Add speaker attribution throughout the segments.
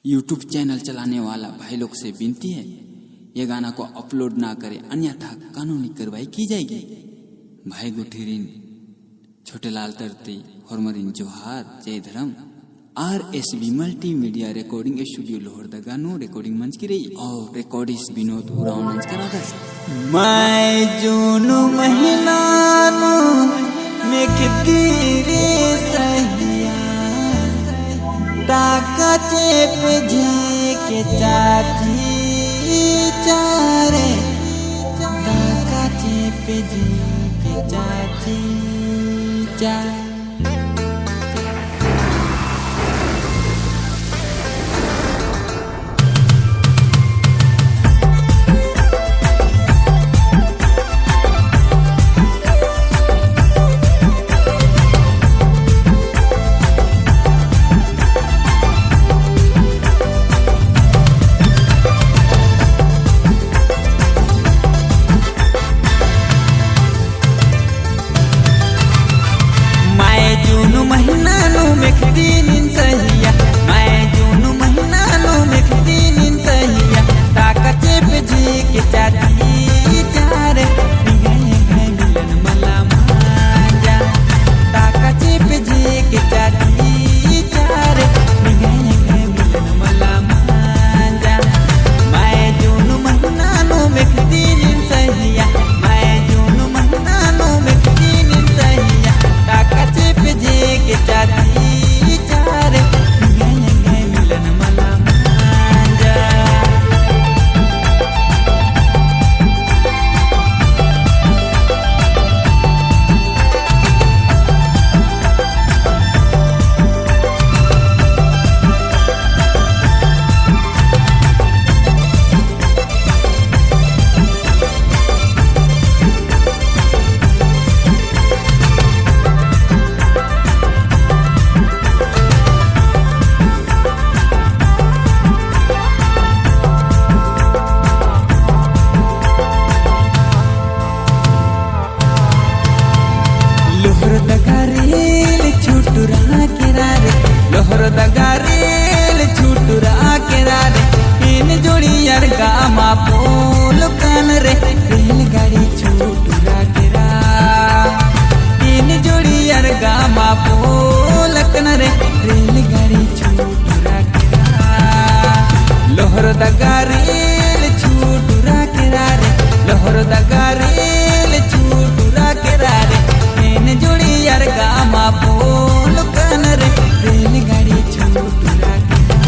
Speaker 1: YouTube channel चलाने वाला भाई लोग से विनती है ये गाना को अपलोड ना करें, अन्यथा कानूनी कार्रवाई की जाएगी। भाई गुठीरिन, छोटे लाल तरती, हरमरिन जोहार, जय धर्म। RSB multimedia recording studio Lohardaga recording मंच की रही और रिकॉर्डिस्ट विनोद उराव मंच करा दस।
Speaker 2: मैं जून महीना में कितनी रे सहिया ताका चेप जी के चाची चारे ताका चेप जी के चाची चारे। लोहरदगा रेल छुटुरा केरारे इन जोड़ी यार गामा पोल कान रे रेलगाड़ी छुटुरा केरा इन जोड़ी यार गामा पोल कान रे रेलगाड़ी छुटुरा केरा। लोहरदगा रेल छुटुरा केरारे लोहरदगा रेल छुटुरा केरारे इन जोड़ी यार गामा पोल कान रे रेलगाड़ी छुटुरा केरा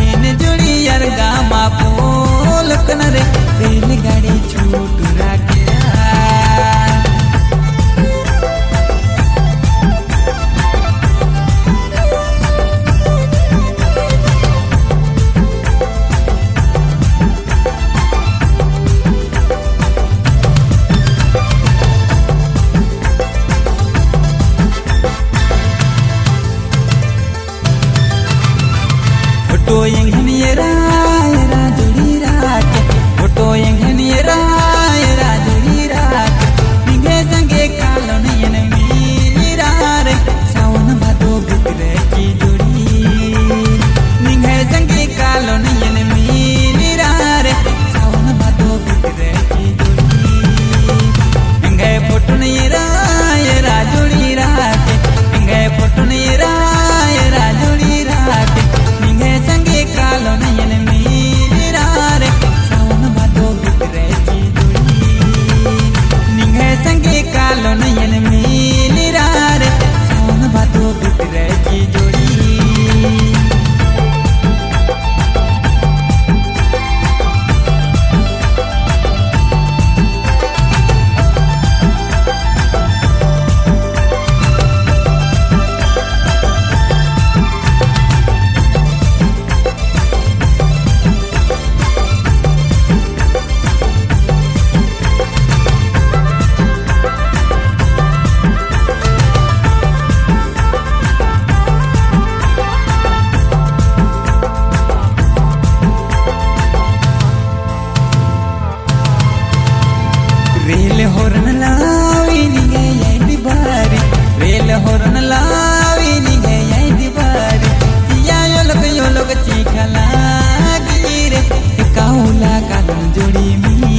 Speaker 2: इन जोड़ी यार गामा पोल कान रे रेलगाड़ी छुटुरा केरा। फोटो यंग हम ये रा जोड़ी राके फोटो यंग